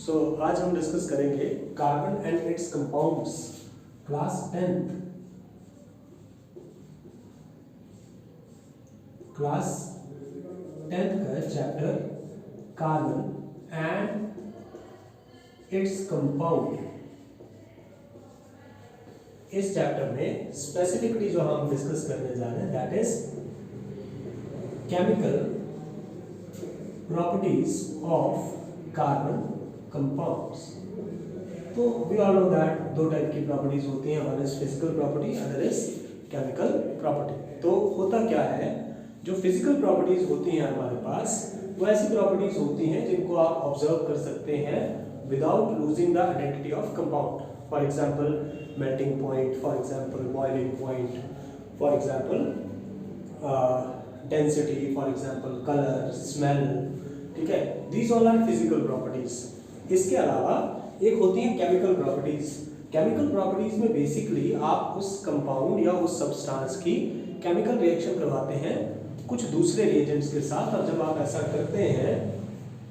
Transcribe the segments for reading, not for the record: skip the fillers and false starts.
आज हम डिस्कस करेंगे carbon and it's compounds class 10th का chapter carbon and its compound. इस चैप्टर में स्पेसिफिकली जो हम डिस्कस करने जा रहे हैं that is chemical properties of carbon compounds. तो वी ऑल नो दैट दो टाइप की प्रॉपर्टीज होती हैं, one is physical property, other is chemical property. तो होता क्या है, जो फिजिकल प्रॉपर्टीज होती हैं हमारे पास वो ऐसी प्रॉपर्टीज होती हैं जिनको आप ऑब्जर्व कर सकते हैं without losing the identity of compound. For example melting point, for example boiling point, for example density, for example colour, smell, ठीक है, these all are physical properties. इसके अलावा एक होती है केमिकल प्रॉपर्टीज। केमिकल प्रॉपर्टीज में बेसिकली आप उस कंपाउंड या उस सब्सटेंस की केमिकल रिएक्शन करवाते हैं कुछ दूसरे रिएजेंट्स के साथ, और जब आप ऐसा करते हैं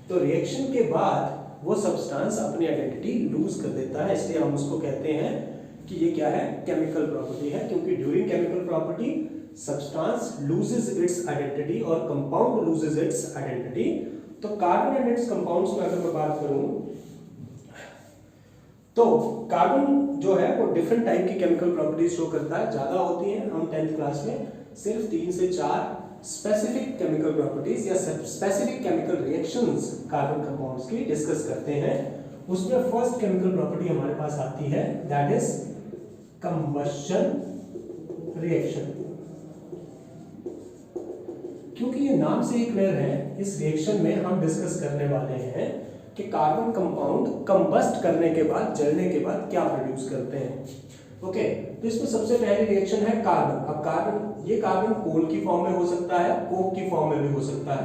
तो रिएक्शन के बाद वो सब्सटेंस अपनी आइडेंटिटी लूज कर देता है, इसलिए हम उसको कहते हैं कि ये क्या है, केमिकल प्रॉपर्टी है। क्योंकि during chemical property substance loses it's identity और कंपाउंड लूजेस इट्स आइडेंटिटी। तो कार्बन एंड इट्स कंपाउंड्स में अगर मैं बात करूं तो कार्बन जो है वो डिफरेंट टाइप की केमिकल प्रॉपर्टीज शो करता है, ज्यादा होती हैं। हम 10th क्लास में सिर्फ 3 से 4 स्पेसिफिक केमिकल प्रॉपर्टीज या specific chemical reactions carbon compounds की डिस्कस करते हैं। उसमें फर्स्ट केमिकल प्रॉपर्टी हमारे पास आती है दैट इज कंबशन रिएक्शन। क्योंकि ये नाम से ही क्लियर है, इस रिएक्शन में हम डिस्कस करने वाले हैं कि कार्बन कंपाउंड कंबस्ट करने के बाद, जलने के बाद क्या प्रोड्यूस करते हैं। ओके, तो इसमें सबसे पहली रिएक्शन है कार्बन। अब कार्बन, ये कार्बन कोल की फॉर्म में हो सकता है, कोक की फॉर्म में भी हो सकता है।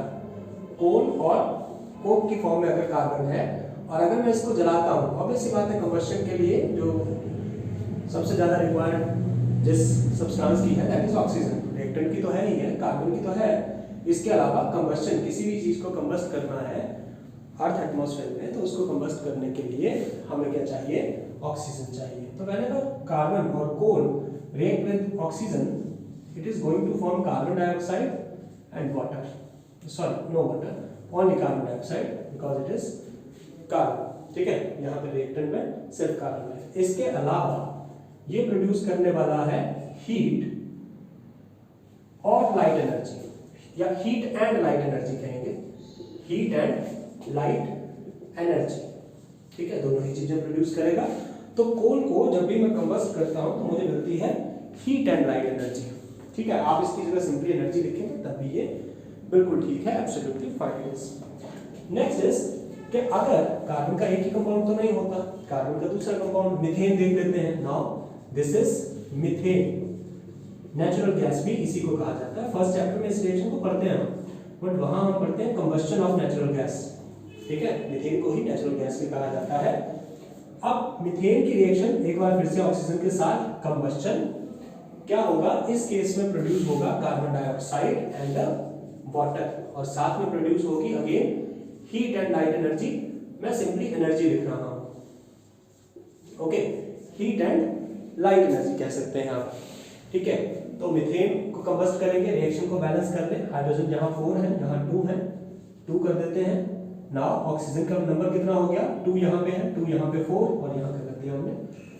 कोल और कोक की फॉर्म में अगर कार्बन है और अगर मैं इसको जलाता हूँ, ऑब्वियस सी बात है कंबशन के लिए जो सबसे ज्यादा रिक्वायर्ड जिस सब्सटेंस की है दैट इज ऑक्सीजन। रिएक्टेंट की तो है ही है, कार्बन की तो है। इसके अलावा कंबशन, किसी भी चीज को कंबस्ट करना है अर्थ एटमॉस्फेयर में, तो उसको कंबस्ट करने के लिए हमें क्या चाहिए, ऑक्सीजन चाहिए। तो whenever कार्बन और कोल react with oxygen, it is going to form carbon dioxide and water. Sorry, no water, only carbon dioxide because it is carbon. ठीक है, यहाँ पे रिएक्टेंट में सिर्फ कार्बन है। इसके अलावा ये प्रोड्यूस करने वाला है हीट और लाइट एनर्जी, या हीट एंड लाइट एनर्जी कहेंगे, हीट एंड लाइट एनर्जी। ठीक है, दोनों ही चीजें प्रोड्यूस करेगा। तो कोल को जब भी मैं कंबस्ट करता हूं तो मुझे मिलती है हीट एंड लाइट एनर्जी। ठीक है, आप इसकी जगह सिंपली एनर्जी लिखेंगे तब भी ये बिल्कुल ठीक है, absolutely fine is. Next is कि अगर कार्बन का एक ही कंपाउंड तो नहीं होता, कार्बन का दूसरा कंपाउंड मीथेन देख लेते हैं। Now this is methane, natural gas भी इसी को कहा जाता है। फर्स्ट चैप्टर में इस रिएक्शन को पढ़ते हैं हम, बट वहां हम पढ़ते हैं कंबस्शन ऑफ नेचुरल गैस। ठीक है, मीथेन को ही नेचुरल गैस भी कहा जाता है। अब मीथेन की रिएक्शन एक बार फिर से ऑक्सीजन के साथ कंबस्शन, क्या होगा, इस केस में प्रोड्यूस होगा कार्बन डाइऑक्साइड एंड वाटर, और साथ में प्रोड्यूस होगी again heat and light energy. मैं सिंपली एनर्जी लिख रहा हूं। Okay, heat and light energy कह सकते हैं आप। ठीक है, तो मीथेन को कंबस्ट करेंगे, रिएक्शन को बैलेंस कर लें। हाइड्रोजन यहाँ 4 है, यहाँ 2 है, 2 कर देते हैं। नाउ ऑक्सीजन का नंबर कितना हो गया, 2 यहाँ पे है, 2 यहाँ पे 4, और यहाँ कर दिया हमने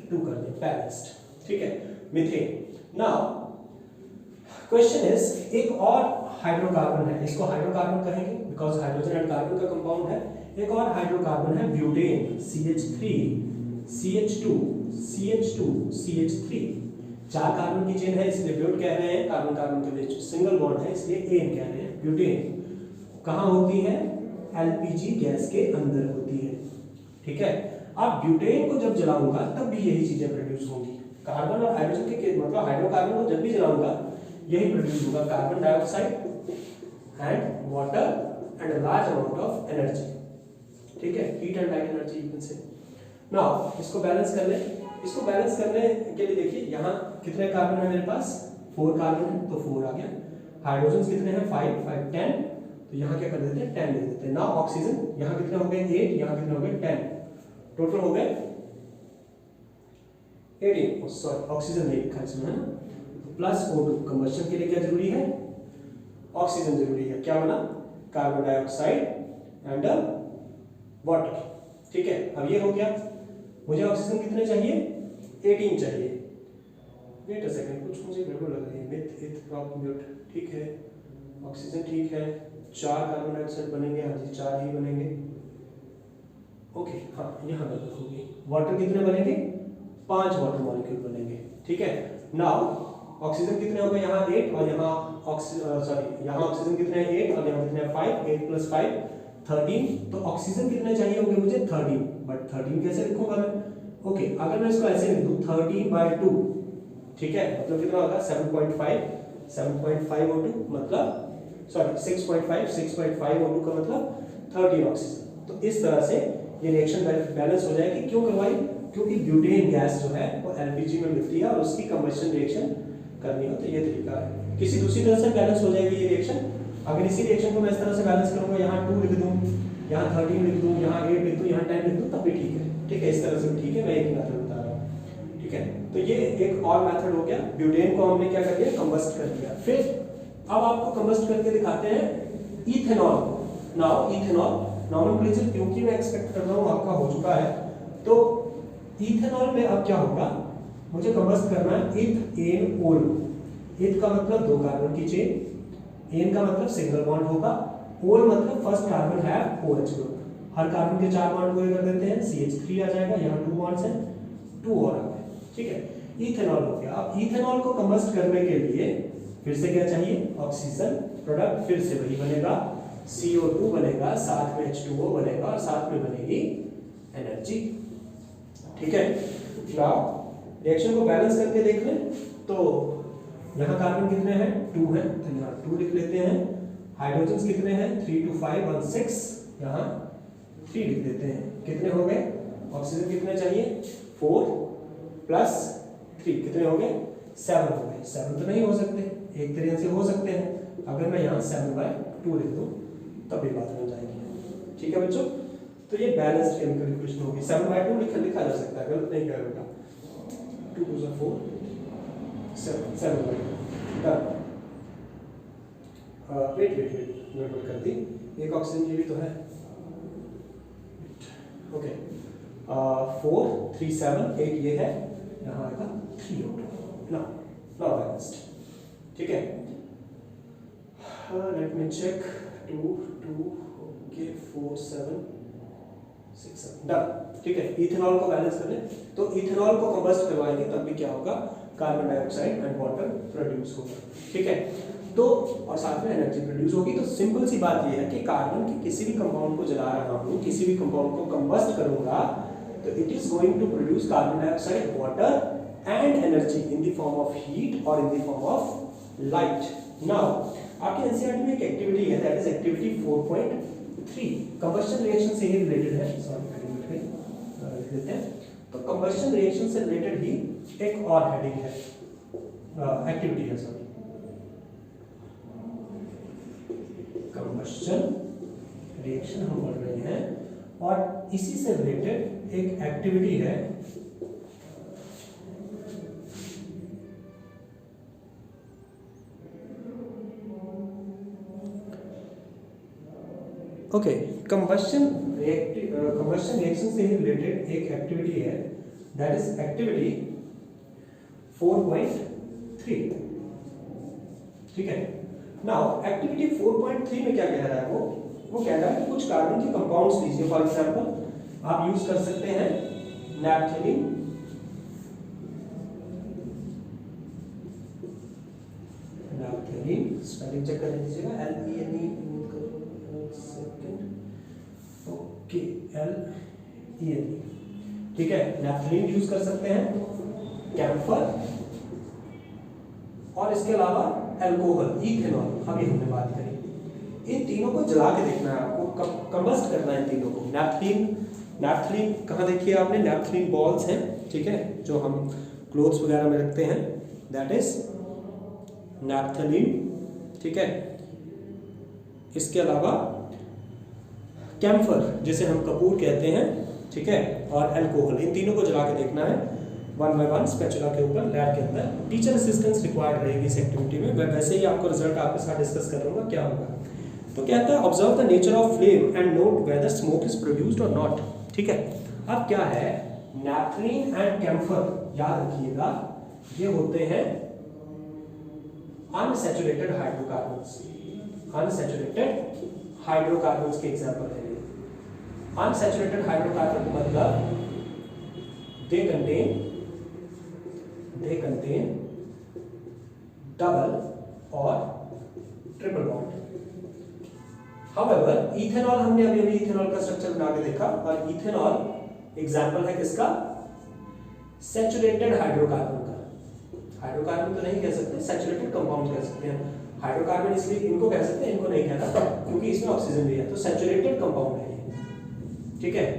2 कर दिया, बैलेंस्ड। ठीक है, मीथेन। नाउ क्वेश्चन इज, एक और हाइड्रोकार्बन है, इसको हाइड्रोकार्बन कहेंगे बिकॉज हाइड्रोजन एंड कार्बन का कंपाउंड है। एक और हाइड्रोकार्बन है butane, CH3 CH2 CH2 CH3। 4 carbon की चेन है इसलिए ब्यूट कह रहे हैं, कार्बन कार्बन के बीच सिंगल बॉन्ड है इसलिए एन कह रहे हैं। ब्यूटेन कहाँ होती है, एलपीजी गैस के अंदर होती है। ठीक है, अब ब्यूटेन को जब जलाऊंगा तब भी यही चीजें प्रोड्यूस होंगी। कार्बन और हाइड्रोजन के मतलब हाइड्रोकार्बन को जब भी जलाऊंगा यही प्रोड्यूस होगा, carbon dioxide and water and large amount of energy. ठीक है, heat and light energy you can say. Now इसको बैलेंस कर लें। इसको बैलेंस करने के लिए देखिए यहाँ कितने कार्बन है मेरे पास, 4 कार्बन है तो 4 आ गया। हाइड्रोजन कितने हैं, 5 10, तो यहाँ क्या कर देते हैं 10 ले देते हैं। नाउ ऑक्सीजन यहाँ कितने हो गए 8, यहाँ कितने हो गए 10, टोटल हो गए 18, सॉरी ऑक्सीजन नहीं लिखा इसमें है ना, तो प्लस O2। कंबशन के लिए क्या जरूरी है, ऑक्सीजन जरूरी है। क्या बना, कार्बन डाइऑक्साइड एंड वाटर। ठीक है, अब ये हो गया। मुझे ऑक्सीजन कितने चाहिए, 18 चाहिए। वेट अ सेकंड, कुछ मुझे गड़बड़ लग रही है। मिथ इथ प्रॉप म्यूट, ठीक है, ऑक्सीजन ठीक है, 4 कार्बन डाइऑक्साइड बनेंगे, हाँ जी 4 ही बनेंगे। ओके हाँ, यहाँ गलत होगी। वाटर कितने बनेंगे, 5 वाटर मॉलिक्यूल बनेंगे। ठीक है, नाउ ऑक्सीजन कितने हो गए, यहाँ 8 और यहाँ यहाँ ऑक्सीजन कितने हैं 8 और यहाँ कितने हैं 5, 8 + 5 13। तो ऑक्सीजन कितने चाहिए होंगे मुझे 13, बट 13 कैसे लिखूंगा मैं। ओके, अगर मैं इसको ऐसे लिख दूं 13/2, ठीक है, मतलब कितना होगा 7.5 O2 मतलब सॉरी 6.5 O2 का मतलब 13 ऑक्सीजन। तो इस तरह से ये रिएक्शन बैलेंस हो जाएगी। क्यों करवाई, क्योंकि ब्यूटेन गैस जो है वो एलपीजी में मिलती है और उसकी कंबशन रिएक्शन करनी हो, तो ये तरीका है। किसी दूसरी तरह से बैलेंस हो जाएगी ये रिएक्शन। अगर इसी रिएक्शन को मैं इस तरह से बैलेंस करूंगा, यहाँ 2 लिख दूं, यहाँ 13 लिख दूं, यहाँ 8 लिख दूं, यहाँ 10 लिख दूं, तब भी ठीक है। ठीक है, इस तरह से ठीक है, मैं एक मेथड बता रहा हूँ। ठीक है, तो ये एक और मेथड हो गया। ब्यूटेन को हमने क्या कर दिया, कंबस्ट कर दिया। फिर अब आपको कंबस्ट करके दिखाते हैं इथेनॉल। नाउ इथेनॉल नॉमेनक्लेचर क्योंकि मैं एक्सपेक्ट कर रहा हूँ आपका हो चुका है, तो इथेनॉल में अब क्या होगा, मुझे कंबस्ट करना है इथ एन ओल। इथ का मतलब 2 कार्बन की चेन, एन का मतलब सिंगल बॉन्ड होगा, ओल मतलब फर्स्ट कार्बन है OH ग्रुप। हर कार्बन के 4 बॉन्ड को ये कर देते हैं, CH3 आ जाएगा, यहाँ 2 बॉन्ड्स हैं, 2 और आ गए। ठीक है, इथेनॉल हो गया। अब इथेनॉल को कंबस्ट करने के लिए फिर से क्या चाहिए, ऑक्सीजन। प्रोडक्ट फिर से वही बनेगा, CO2 बनेगा, साथ में H2O बनेगा और साथ में बनेगी एनर्जी। ठीक है, नाउ रिएक्शन को बैलेंस करके देख लें तो यहाँ कार्बन कितने हैं 2 हैं, तो यहाँ 2 लिख लेते हैं। हाइड्रोजन कितने हैं 3 2 5 1 6, यहाँ 3 लिख देते हैं। कितने हो गए, ऑक्सीजन कितने चाहिए 4 + 3 कितने हो गए 7 हो गए। 7 तो नहीं हो सकते, एक तरीके से हो सकते हैं। अगर मैं यहाँ 7/2 लिख दूँ तब ये बात बन जाएगी। ठीक है बच्चों, तो ये बैलेंस्ड केमिकल इक्वेशन होगी। 7/2 लिखा जा सकता है, गलत नहीं करेगा। 2 2 4 7/2 डन। वेट गड़बड़ कर दी, एक ऑक्सीजन ये भी तो है। ओके 4 3 7 8 ये है, यहाँ आएगा 3 O2 ना बैलेंस्ड। ठीक है, let me check 2 2 okay 4 7 6 7 done. ठीक है, इथेनॉल को बैलेंस कर ले, तो इथेनॉल को कंबस्ट करवाएंगे तब भी क्या होगा, carbon dioxide and water produce होगा। ठीक है, तो और साथ में एनर्जी प्रोड्यूस होगी। तो सिंपल सी बात ये है कि कार्बन के किसी भी कंपाउंड को जला रहा हूँ, किसी भी कंपाउंड को कंबस्ट करूंगा, तो it is going to produce carbon dioxide, water and energy in the form of heat और in the form of light. Now आपके एनसीईआरटी में एक एक्टिविटी है, that is activity 4.3, combustion reaction से ही रिलेटेड है। सॉरी लिख देते हैं, तो कंबशन रिएक्शन से रिलेटेड ही एक और हेडिंग है, एक्टिविटी है सॉरी, कंबशन रिएक्शन हम पढ़ रहे हैं और इसी से रिलेटेड एक एक्टिविटी है ओके। कंबशन रिएक्शन से ही रिलेटेड एक एक्टिविटी है, दैट इज एक्टिविटी 4.3। ठीक है, नाउ एक्टिविटी 4.3 में क्या कह रहा है, वो कह रहा है कि कुछ कार्बन के कंपाउंड्स लीजिए। फॉर एग्जांपल आप यूज कर सकते हैं नैप्थेलीन, स्पेलिंग चेक कर लीजिएगा, LENE ओके LENE। ठीक है, नैप्थेलीन यूज कर सकते हैं, कैम्फर और इसके अलावा अल्कोहल, इथेनॉल अभी हमने बात करी। इन तीनों को जला के देखना है आपको, कंबस्ट करना है इन तीनों को। नैप्थेलीन कहाँ देखिए आपने, नैप्थेलीन बॉल्स हैं, ठीक है, जो हम क्लोथ्स वगैरह में रखते हैं, दैट इज नैप्थेलीन। ठीक है, इसके अलावा कैम्फर जिसे हम कपूर कहते हैं, ठीक है, और अल्कोहल, इन तीनों को जला के देखना है 1 by 1 स्पैचुला के ऊपर लैब के अंदर। टीचर असिस्टेंस रिक्वायर्ड रहेगी इस एक्टिविटी में। वैसे ही आपको रिजल्ट आपके साथ डिस्कस कर लूँगा क्या होगा। तो कहता है observe the nature of flame and note whether smoke is produced और नॉट। ठीक है, अब क्या है, नैफ्थलीन एंड कैम्फर याद रखिएगा, ये होते हैं अनसैचुरेटेड हाइड्रोकार्बन्स। अनसैचुरेटेड हाइड्रोकार्बन्स के एग्जांपल है ये। अनसैचुरेटेड हाइड्रोकार्बन मतलब they contain double or triple bond. However, ethanol, हमने अभी इथेनॉल का स्ट्रक्चर बना के देखा, और इथेनॉल एग्जांपल है किसका, सैचुरेटेड हाइड्रोकार्बन का। हाइड्रोकार्बन तो नहीं कह सकते, सैचुरेटेड कंपाउंड कह सकते हैं। हाइड्रोकार्बन इसलिए इनको कह सकते हैं, इनको नहीं कहना क्योंकि इसमें ऑक्सीजन भी है, तो सैचुरेटेड कंपाउंड है ये। ठीक है,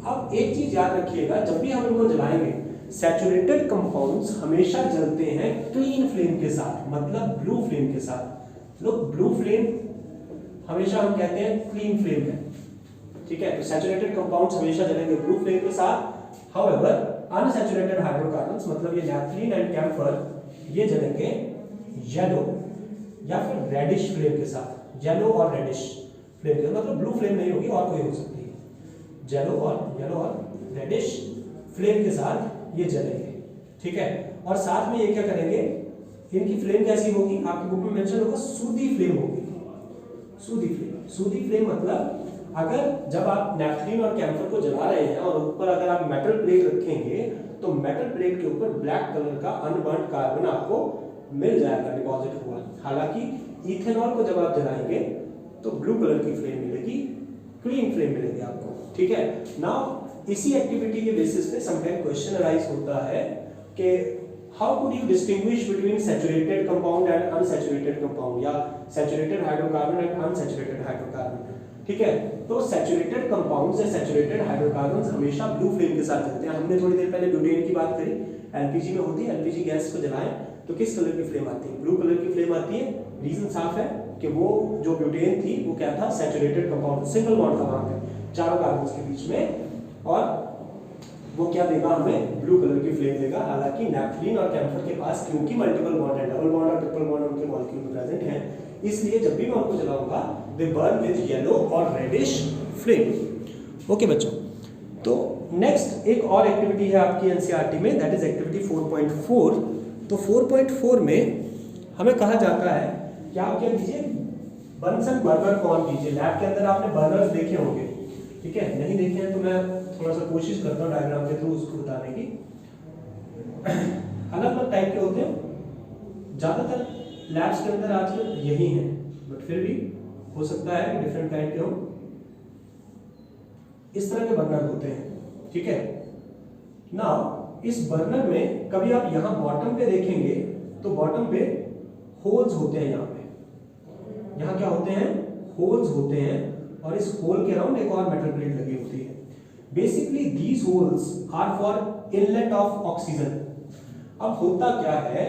अब एक चीज याद रखिएगा, जब भी हम इनको जलाएंगे, सैचुरेटेड कंपाउंड्स हमेशा जलते हैं क्लीन फ्लेम के साथ, मतलब ब्लू फ्लेम के साथ। लोग ब्लू फ्लेम हमेशा हम कहते हैं क्लीन फ्लेम है। ठीक है, तो सैचुरेटेड कंपाउंड्स हमेशा जलेंगे ब्लू फ्लेम के साथ। हाउएवर अनसैचुरेटेड हाइड्रोकार्बन्स मतलब ये नैफ्थलीन एंड कैम्फर, ये जलेंगे येलो या फिर रेडिश फ्लेम के साथ। येलो और रेडिश फ्लेम के, मतलब ब्लू फ्लेम नहीं होगी और कोई हो सकती है। येलो और रेडिश फ्लेम के साथ ये जलेंगे। ठीक है, और साथ में ये क्या करेंगे, इनकी फ्लेम कैसी होगी, आपकी बुक में मेंशन होगा सूदी फ्लेम होगी। सूदी फ्लेम मतलब अगर जब आप नैफ्थलीन और कैम्फर को जला रहे हैं और ऊपर अगर आप मेटल प्लेट रखेंगे, तो मेटल प्लेट के ऊपर ब्लैक कलर का अनबर्न्ड कार्बन आपको मिल जाएगा डिपॉजिट हुआ। हालांकि इथेनॉल को जब आप जलाएंगे तो ब्लू कलर की फ्लेम मिलेगी, क्लीन फ्लेम मिलेगी आपको। ठीक है, नाउ इसी एक्टिविटी के बेसिस पे समटाइम क्वेश्चन अराइज होता है कि how could you distinguish between saturated compound and unsaturated compound, या saturated hydrocarbon and unsaturated hydrocarbon. ठीक है, तो सैचुरेटेड कंपाउंड्स या सैचुरेटेड हाइड्रोकार्बन्स हमेशा ब्लू फ्लेम के साथ चलते हैं। हमने थोड़ी देर पहले ब्यूटेन की बात करी, एलपीजी में होती है, एलपीजी गैस को जलाएं तो किस कलर की फ्लेम आती है, ब्लू कलर की फ्लेम आती है। रीजन साफ है कि वो जो ब्यूटेन थी वो क्या था, सैचुरेटेड कंपाउंड, सिंगल बॉन्ड था वहां पे चारों कार्बन्स के बीच में, और वो क्या देगा, हमें ब्लू कलर की फ्लेम देगा। हालांकि नैफ्थलीन और कैम्फर के पास क्योंकि मल्टीपल बॉन्ड है, डबल बॉन्ड और ट्रिपल बॉन्ड उनके मॉलिक्यूल में प्रेजेंट है, इसलिए जब भी मैं उनको जलाऊंगा दे बर्न विद येलो और रेडिश फ्लेम। ओके बच्चों, तो नेक्स्ट एक और एक्टिविटी है आपकी एनसीईआरटी में, दैट इज एक्टिविटी 4.4। तो 4.4 में हमें कहा जाता है कि आप क्या कीजिए, बंसन बर्नर को ऑन कीजिए। लैब के अंदर आपने बर्नर्स देखे होंगे, ठीक है, नहीं देखे हैं तो मैं थोड़ा सा कोशिश करता हूँ डायग्राम के थ्रू उसको बताने की। अलग अलग टाइप के होते हैं, ज्यादातर लैब्स के अंदर आजकल यही है, बट फिर भी हो सकता है कि डिफरेंट काइंड के हो। इस तरह के बर्नर होते हैं। ठीक है, नाउ इस बर्नर में कभी आप यहाँ बॉटम पे देखेंगे तो बॉटम पे होल्स होते हैं। यहाँ क्या होते हैं, होल्स होते हैं, और इस होल के अराउंड एक और मेटल प्लेट लगी होती है। Basically these holes are for inlet of oxygen. अब होता क्या है,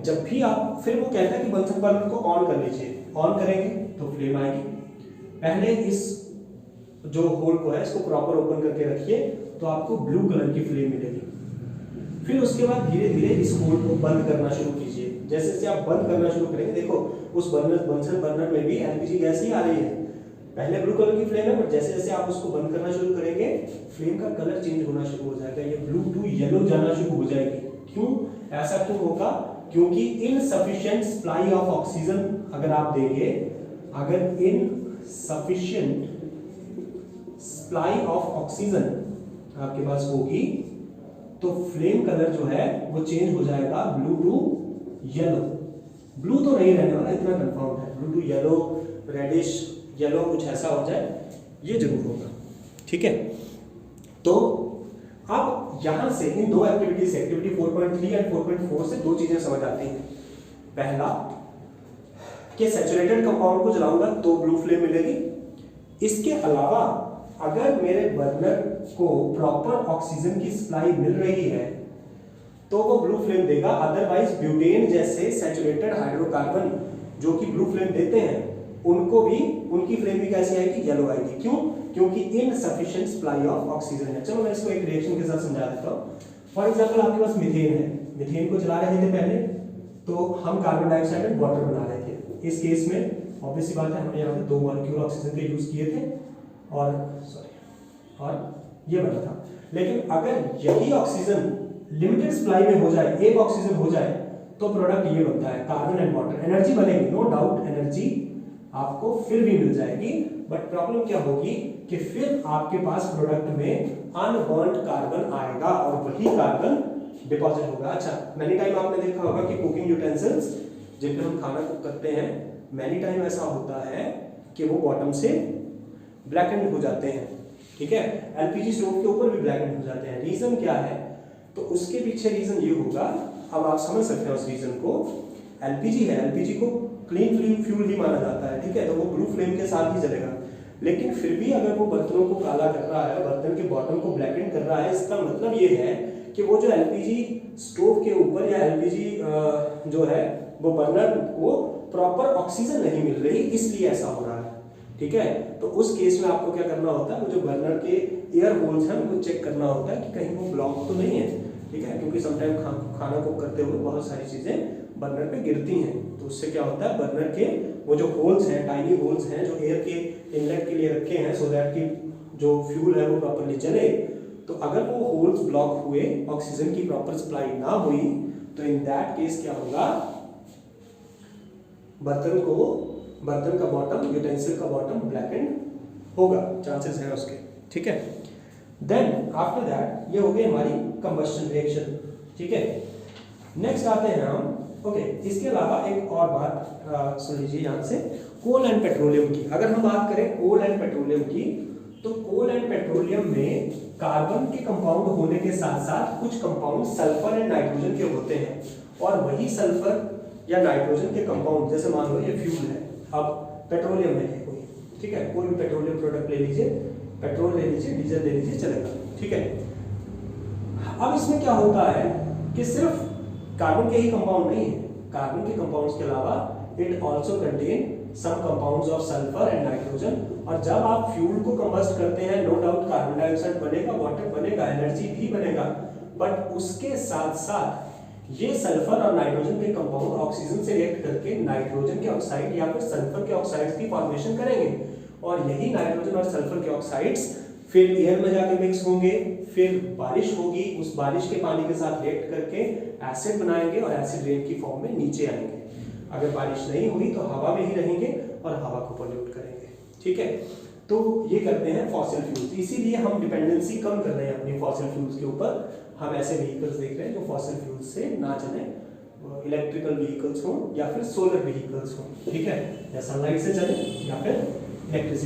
जब भी आप, फिर वो कहता है कि बंसन बर्नर को ऑन कर लीजिए, ऑन करेंगे तो फ्लेम आएगी। पहले इस जो होल को है इसको प्रॉपर ओपन करके रखिए तो आपको ब्लू कलर की फ्लेम मिलेगी। फिर उसके बाद धीरे धीरे इस होल को बंद करना शुरू कीजिए। जैसे जैसे आप बंद करना शुरू करेंगे, देखो उस बंसन बर्नर में भी एलपीजी गैस ही आ रही है। पहले ब्लू कलर की फ्लेम है, बट जैसे जैसे आप उसको बंद करना शुरू करेंगे फ्लेम का कलर चेंज होना शुरू हो जाएगा, ये ब्लू टू येलो जाना शुरू हो जाएगी। क्यों ऐसा क्यों होगा, क्योंकि इनसफिशिएंट सप्लाई ऑफ ऑक्सीजन अगर आप देंगे, अगर इनसफिशिएंट सप्लाई ऑफ ऑक्सीजन आपके पास होगी तो फ्लेम कलर जो है वो चेंज हो जाएगा ब्लू टू येलो। ब्लू तो नहीं रहने वाला, इतना कंफर्म है, blue to yellow, reddish yellow, कुछ ऐसा हो जाए ये जरूर होगा। ठीक है, तो अब यहां से इन दो एक्टिविटी से, एक्टिविटी 4.3 एंड 4.4 से दो चीजें समझ आती हैं। पहला कि सैचुरेटेड कंपाउंड को जलाऊंगा तो ब्लू फ्लेम मिलेगी। इसके अलावा अगर मेरे बर्नर को प्रॉपर ऑक्सीजन की सप्लाई मिल रही है तो वो ब्लू फ्लेम देगा। अदरवाइज ब्यूटेन जैसे सैचुरेटेड हाइड्रोकार्बन जो कि ब्लू फ्लेम देते हैं, उनको भी, उनकी फ्लेम भी कैसी आएगी, येलो आएगी। क्यों? क्योंकि इनसफिशिएंट सप्लाई ऑफ ऑक्सीजन है। चलो मैं इसको एक रिएक्शन के साथ समझा देता हूँ। फॉर एग्जाम्पल आपके पास मीथेन है, मीथेन को जला रहे थे पहले, तो हम कार्बन डाइऑक्साइड एंड वाटर बना रहे थे। इस केस में ऑब्वियस सी बात है, हमने यहाँ पे 2 मॉलिक्यूल ऑक्सीजन के यूज किए थे और ये बना था। लेकिन अगर यही ऑक्सीजन लिमिटेड सप्लाई में हो जाए, एक ऑक्सीजन हो जाए, तो प्रोडक्ट ये बनता है कार्बन एंड वाटर। एनर्जी बनेगी, नो डाउट एनर्जी आपको फिर भी मिल जाएगी, बट प्रॉब्लम क्या होगी कि फिर आपके पास प्रोडक्ट में अनबर्न्ड कार्बन आएगा और वही कार्बन डिपॉजिट होगा। अच्छा, मैनी टाइम आपने देखा होगा कि कुकिंग यूटेंसिल्स जिन पे हम खाना कुक करते हैं, मैनी टाइम ऐसा होता है कि वो बॉटम से ब्लैकेंड हो जाते हैं। ठीक है, एलपीजी स्टोव के ऊपर भी ब्लैकेंड हो जाते हैं। रीजन क्या है? तो उसके पीछे रीजन ये होगा, अब आप समझ सकते हैं उस रीजन को। एलपीजी है, एलपीजी को क्लीन फ्यूल ही माना जाता है। ठीक है, तो वो ब्लू फ्लेम के साथ ही जलेगा। लेकिन फिर भी अगर वो बर्तनों को काला कर रहा है, बर्तन के बॉटम को ब्लैकेंड कर रहा है, इसका मतलब ये है कि वो जो एलपीजी स्टोव के ऊपर या एलपीजी जो है वो बर्नर को प्रॉपर ऑक्सीजन नहीं मिल रही, इसलिए ऐसा हो रहा है। ठीक है, तो उस केस में आपको क्या करना होता है, वो जो बर्नर के एयर होल्स हैं उनको चेक करना होता है कि कहीं वो ब्लॉक तो नहीं है। ठीक है, क्योंकि समटाइम खाना कुक करते हुए बहुत सारी चीजें बर्नर पे गिरती हैं, तो उससे क्या होता है, बर्नर के वो जो होल्स हैं, टाइनी होल्स हैं जो एयर के इनलेट के लिए रखे हैं, सो दैट कि जो फ्यूल है वो प्रॉपर्ली जले, तो अगर वो होल्स ब्लॉक हुए, ऑक्सीजन की प्रॉपर सप्लाई ना हुई, तो इन दैट केस क्या होगा, बर्तन का बॉटम, यूटेंसिल का बॉटम ब्लैकेंड होगा, चांसेस हैं उसके। ठीक है, देन आफ्टर दैट ये हो गई हमारी कंबस्शन रिएक्शन। ठीक है, नेक्स्ट आते हैं हम, ओके, इसके अलावा एक और बात सुन लीजिए यहाँ से, कोल एंड पेट्रोलियम की। अगर हम बात करें कोल एंड पेट्रोलियम की, तो कोल एंड पेट्रोलियम में कार्बन के कंपाउंड होने के साथ साथ कुछ कंपाउंड सल्फर एंड नाइट्रोजन के होते हैं, और वही सल्फर या नाइट्रोजन के कंपाउंड, जैसे मान लो ये फ्यूल है, अब पेट्रोलियम है कोई, ठीक है, कोई भी पेट्रोलियम प्रोडक्ट ले लीजिए, पेट्रोल ले लीजिए, डीजल ले लीजिए, चलेगा। ठीक है, अब इसमें क्या होता है कि सिर्फ कार्बन के ही कंपाउंड नहीं है, कार्बन के कंपाउंड्स के अलावा it also contain some compounds of sulphur and nitrogen. और जब आप फ्यूल को कंबस्ट करते हैं, नो डाउट कार्बन डाइऑक्साइड बनेगा, वाटर बनेगा, एनर्जी भी बनेगा, बट उसके साथ साथ ये सल्फर और नाइट्रोजन के कंपाउंड ऑक्सीजन से रिएक्ट करके नाइट्रोजन के ऑक्साइड या फिर सल्फर के ऑक्साइड्स की फॉर्मेशन करेंगे, और यही नाइट्रोजन और सल्फर के ऑक्साइड्स फिर एयर में जाके मिक्स होंगे, फिर बारिश होगी, उस बारिश के पानी के साथ रिएक्ट करके एसिड बनाएंगे और एसिड रेन की फॉर्म में नीचे आएंगे। अगर बारिश नहीं हुई तो हवा में ही रहेंगे और हवा को पोल्यूट करेंगे। ठीक है, तो ये करते हैं फॉसिल फ्यूल्स, इसीलिए हम डिपेंडेंसी कम कर रहे हैं अपनी फॉसिल फ्यूल्स के ऊपर। हम ऐसे व्हीकल्स देख रहे हैं जो फॉसिल फ्यूल्स से ना चले, इलेक्ट्रिकल व्हीकल्स हो या फिर सोलर व्हीकल्स हो। ठीक है, या सनलाइट से चले या फिर इलेक्ट्रिसिटी